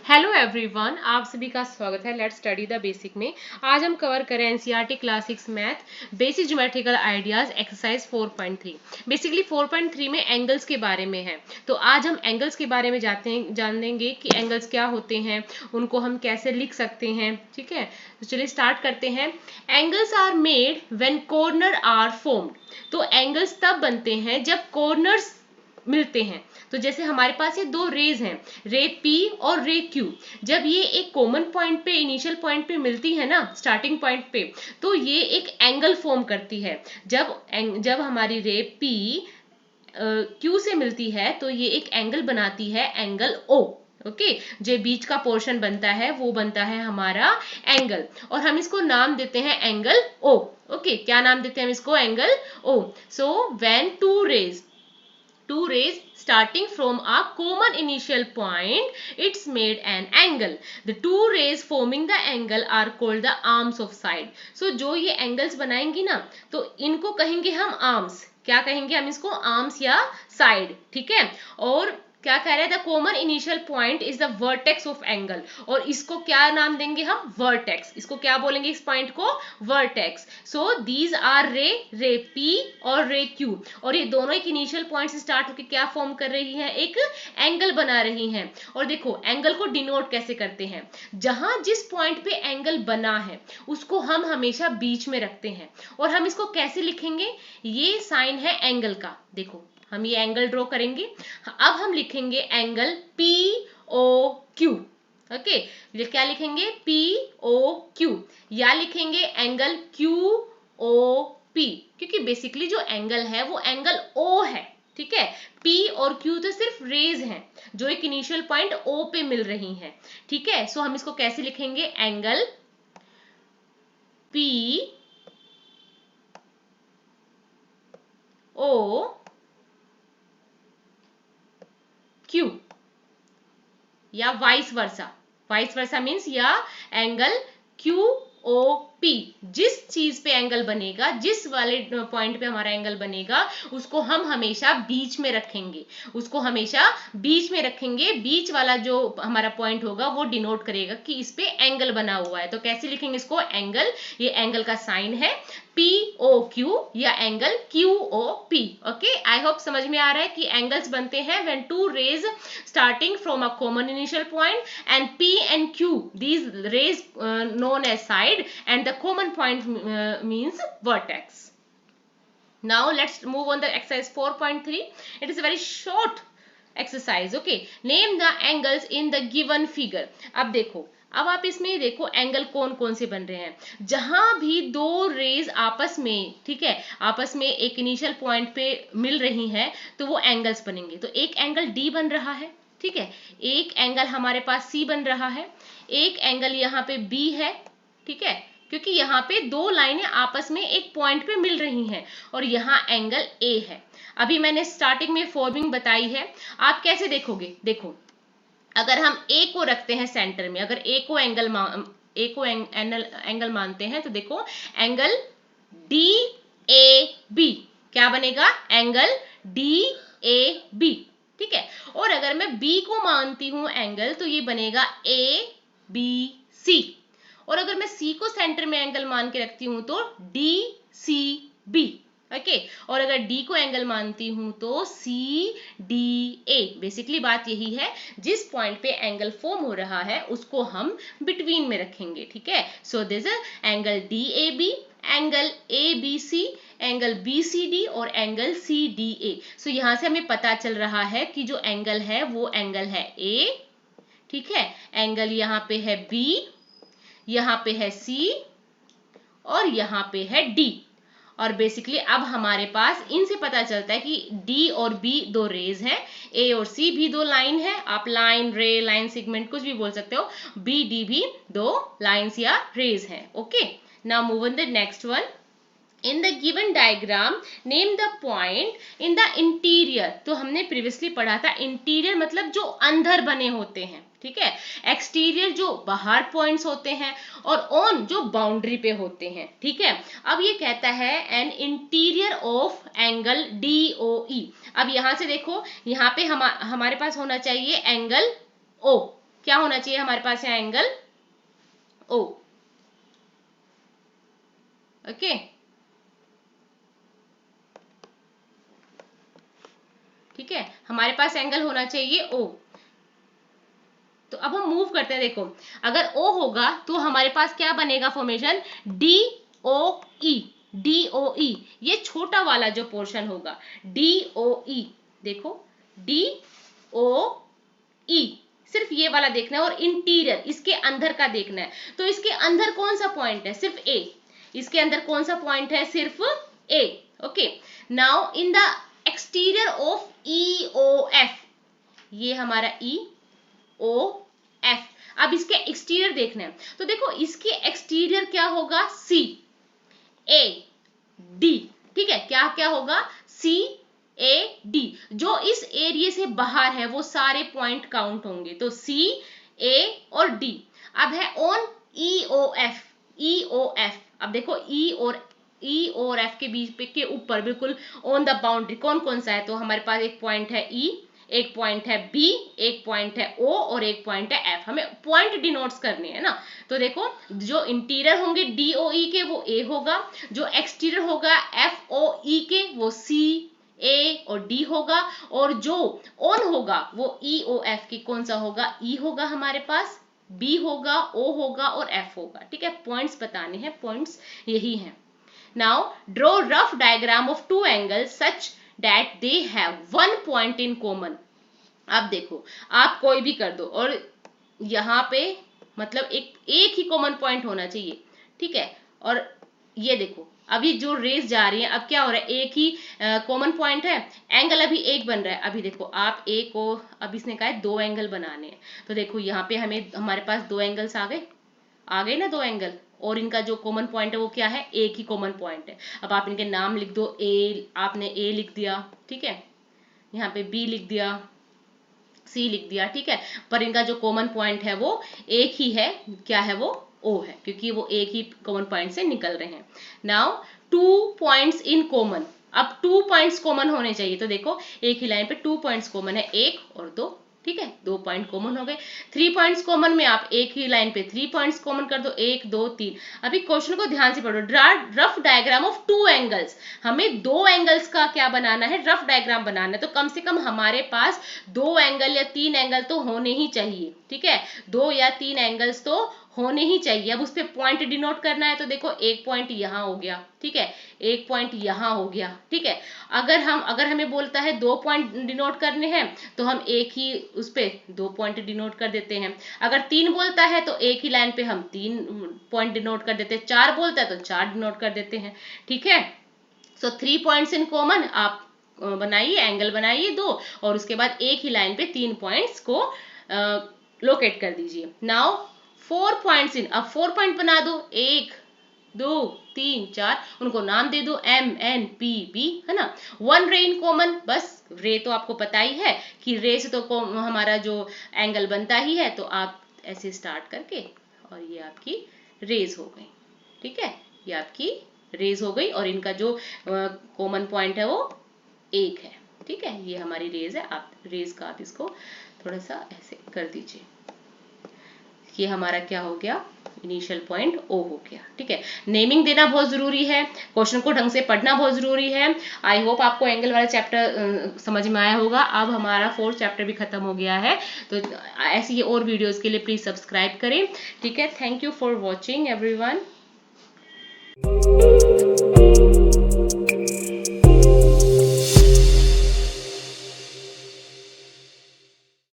Hello everyone, आप सभी का स्वागत है लेट्स स्टडी द बेसिक में। आज हम कवर करें NCERT class 6 math basic geometrical ideas exercise 4.3। Basically 4.3 में एंगल्स के बारे में है, तो आज हम एंगल्स के बारे में जानेंगे कि एंगल्स क्या होते हैं, उनको हम कैसे लिख सकते हैं। ठीक है, तो चलिए स्टार्ट करते हैं। Angles are made when corner are formed. तो एंगल्स तब बनते हैं जब कॉर्नर्स मिलते हैं। तो जैसे हमारे पास ये दो रेज हैं, रे पी और रे क्यू। जब ये एक कॉमन पॉइंट पे, इनिशियल पॉइंट पे मिलती है ना, स्टार्टिंग पॉइंट पे, तो ये एक एंगल फॉर्म करती है। जब हमारी रे पी क्यू से मिलती है तो ये एक एंगल बनाती है, एंगल ओ। ओके, जो बीच का पोर्शन बनता है वो बनता है हमारा एंगल, और हम इसको नाम देते हैं एंगल ओ। ओके, क्या नाम देते हैं हम इसको? Angle O. So when two rays starting from a common initial point, it's made an angle. The two rays forming the angle are called the arms of side. So जो ये angles बनाएंगी ना, तो इनको कहेंगे हम arms। क्या कहेंगे हम इसको? arms या side। ठीक है, और क्या कह रहे हैं? The common initial point is the vertex of angle, और इसको क्या नाम देंगे हम? वर्टेक्स। इसको क्या बोलेंगे इस पॉइंट को? वर्टेक्स। सो दीज आर रे पी और रे क्यू, और ये दोनों एक इनिशियल पॉइंट से स्टार्ट होकर क्या फॉर्म कर रही हैं? एक एंगल बना रही हैं। और देखो एंगल को डिनोट कैसे करते हैं? जहां जिस पॉइंट पे एंगल बना है उसको हम हमेशा बीच में रखते हैं, और हम इसको कैसे लिखेंगे? ये साइन है एंगल का। देखो हम ये एंगल ड्रॉ करेंगे, अब हम लिखेंगे angle P O Q. Okay, क्या लिखेंगे? पी ओ क्यू, या लिखेंगे एंगल क्यू ओ पी, क्योंकि बेसिकली जो एंगल है वो एंगल ओ है। ठीक है, P और Q तो सिर्फ रेज हैं जो एक इनिशियल पॉइंट O पे मिल रही हैं। ठीक है, सो हम इसको कैसे लिखेंगे? एंगल P O Q, या वाइस वर्सा मीन्स या एंगल क्यू ओ पी। जिस चीज पे एंगल बनेगा, जिस वाले पॉइंट पे हमारा एंगल बनेगा, उसको हम हमेशा बीच में रखेंगे। बीच वाला जो हमारा पॉइंट होगा वो डिनोट करेगा कि इस पे एंगल बना हुआ है। तो कैसे लिखेंगे इसको? एंगल, ये एंगल का साइन है पी ओ क्यू या angle Q O P. Okay, I hope समझ में आ रहा है कि एंगल्स बनते हैं when two rays starting from a common initial point, and P and Q, these rays known as side, and the common point means vertex. Now let's move on the exercise 4.3. It is a very short exercise. Okay, name the angles in the given figure. अब देखो, अब आप इसमें देखो angle कौन कौन से बन रहे हैं। जहां भी दो रेज आपस में, ठीक है, आपस में एक इनिशियल पॉइंट पे मिल रही हैं, तो वो एंगल्स बनेंगे। तो एक एंगल डी बन रहा है, ठीक है, एक एंगल हमारे पास सी बन रहा है, एक एंगल यहाँ पे बी है। ठीक है, क्योंकि यहाँ पे दो लाइनें आपस में एक पॉइंट पे मिल रही हैं, और यहाँ एंगल ए है। अभी मैंने स्टार्टिंग में फॉर्मिंग बताई है, आप कैसे देखोगे? देखो, अगर हम ए को रखते हैं सेंटर में, अगर ए को एंगल मानते हैं, तो देखो एंगल डी ए बी क्या बनेगा? Angle D A B. ठीक है, और अगर मैं बी को मानती हूं एंगल, तो ये बनेगा ए बी सी। और अगर मैं सी को सेंटर में एंगल मान के रखती हूं तो डी सी बी। ओके, और अगर डी को एंगल मानती हूं तो सी डी ए। बेसिकली बात यही है, जिस पॉइंट पे एंगल फॉर्म हो रहा है उसको हम बिटवीन में रखेंगे। ठीक है, so this angle D A B, angle A B C, angle B C D और angle C D A. So यहां से हमें पता चल रहा है कि जो एंगल है वो एंगल है ए। ठीक है, एंगल यहाँ पे है बी, यहाँ पे है सी, और यहाँ पे है डी। और बेसिकली अब हमारे पास इनसे पता चलता है कि डी और बी दो रेज हैं, ए और सी भी दो लाइन है। आप लाइन, रे, लाइन सेगमेंट कुछ भी बोल सकते हो। बी डी भी दो लाइंस या रेज हैं। Okay, now move on the next one. In the given diagram name the point in the interior. तो हमने प्रीवियसली पढ़ा था इंटीरियर मतलब जो अंदर बने होते हैं। ठीक है, एक्सटीरियर जो बाहर पॉइंट्स होते हैं, और ऑन जो बाउंड्री पे होते हैं। ठीक है, अब ये कहता है an interior of angle D O E. अब यहां से देखो, यहाँ पे हमारे पास होना चाहिए एंगल ओ। क्या होना चाहिए हमारे पास यहाँ एंगल ओ। ओके, ठीक है, हमारे पास एंगल होना चाहिए ओ। तो अब हम मूव करते हैं, देखो अगर O होगा तो हमारे पास क्या बनेगा फॉर्मेशन, DOE। DOE ये छोटा वाला जो पोर्शन होगा DOE, देखो DOE सिर्फ ये वाला देखना है और इंटीरियर इसके अंदर का देखना है। तो इसके अंदर कौन सा पॉइंट है, सिर्फ A। इसके अंदर कौन सा पॉइंट है, सिर्फ A। Okay, now in the exterior of EOF, ये हमारा EOF। अब इसके एक्सटीरियर देखना है, तो देखो इसके एक्सटीरियर क्या होगा, CAD। ठीक है, क्या क्या होगा, CAD। जो इस एरिया से बाहर है वो सारे पॉइंट काउंट होंगे, तो CA और D। अब है ऑन EOF। EOF, अब देखो E और F के बीच पे के ऊपर बिल्कुल ऑन द बाउंड्री कौन कौन सा है, तो हमारे पास एक पॉइंट है E, एक पॉइंट है B, एक पॉइंट है O और एक पॉइंट है F। हमें पॉइंट डिनोट्स करने हैं ना। तो देखो जो इंटीरियर होंगे DOE के वो A होगा, जो एक्सटीरियर होगा FOE के वो C, A और D होगा, और जो ऑन होगा वो EOF की कौन सा होगा, E होगा हमारे पास, B होगा, O होगा और F होगा। ठीक है, पॉइंट्स बताने हैं, पॉइंट्स यही हैं। Now draw rough diagram of two angles such that they have one point in common। अब देखो आप कोई भी कर दो और यहाँ पे मतलब एक ही कॉमन पॉइंट होना चाहिए। ठीक है, और ये देखो अभी जो रेस जा रही है, अब क्या हो रहा है, एक ही कॉमन पॉइंट है, एंगल अभी एक बन रहा है। अभी देखो आप एक को, अब इसने कहा है दो एंगल बनाने हैं, तो देखो यहाँ पे हमारे पास दो एंगल्स आ गए ना, दो एंगल, और इनका जो कॉमन पॉइंट है वो क्या है, एक ही कॉमन पॉइंट है। अब आप इनके नाम लिख दो, आपने A लिख दिया, ठीक है, यहाँ पे B लिख दिया, C लिख दिया, ठीक है, पर इनका जो कॉमन पॉइंट है वो एक ही है, क्या है वो O है, क्योंकि वो एक ही कॉमन पॉइंट से निकल रहे हैं। नाउ 2 पॉइंट्स इन कॉमन, अब 2 पॉइंट्स कॉमन होने चाहिए, तो देखो एक ही लाइन पे 2 पॉइंट्स कॉमन है, 1 और 2, ठीक है, 2 पॉइंट कॉमन हो गए। 3 पॉइंट्स कॉमन में आप एक ही लाइन पे 3 पॉइंट्स कॉमन कर दो, 1 2 3। अभी क्वेश्चन को ध्यान से पढ़ो, draw rough diagram of 2 angles. हमें 2 एंगल्स का क्या बनाना है, रफ डायग्राम बनाना है। तो कम से कम हमारे पास 2 एंगल या 3 एंगल तो होने ही चाहिए। ठीक है, 2 या 3 एंगल्स तो होने ही चाहिए। अब उस पर पॉइंट डिनोट करना है, तो देखो एक पॉइंट यहाँ हो गया, ठीक है, एक पॉइंट यहाँ हो गया, ठीक है। अगर हमें बोलता है 2 पॉइंट डिनोट करने हैं, तो हम एक ही उस पे 2 पॉइंट डिनोट कर देते हैं। अगर 3 बोलता है तो एक ही लाइन पे हम 3 पॉइंट डिनोट कर देते हैं। 4 बोलता है तो 4 डिनोट कर देते हैं। ठीक है, सो 3 पॉइंट्स इन कॉमन आप बनाइए, एंगल बनाइए 2, और उसके बाद एक ही लाइन पे 3 पॉइंट्स को लोकेट कर दीजिए। नाउ 4 पॉइंट्स इन, अब 4 पॉइंट बना दो, 1 2 3 4, उनको नाम दे दो M N P B, है ना। 1 रे इन कॉमन, बस रे तो आपको पता ही है कि रे से तो हमारा जो एंगल बनता ही है, तो आप ऐसे स्टार्ट करके, और ये आपकी रेज हो गई। ठीक है, ये आपकी रेज हो गई, और इनका जो कॉमन पॉइंट है वो 1 है। ठीक है, ये हमारी रेज है। आप रेज का आप इसको थोड़ा सा ऐसे कर दीजिए, ये हमारा क्या हो गया, इनिशियल पॉइंट O हो गया। ठीक है, नेमिंग देना बहुत जरूरी है, क्वेश्चन को ढंग से पढ़ना बहुत जरूरी है। आई होप आपको एंगल वाला चैप्टर समझ में आया होगा। अब हमारा 4th चैप्टर भी खत्म हो गया है, तो ऐसी और वीडियोस के लिए प्लीज सब्सक्राइब करें। ठीक है, thank you for watching everyone.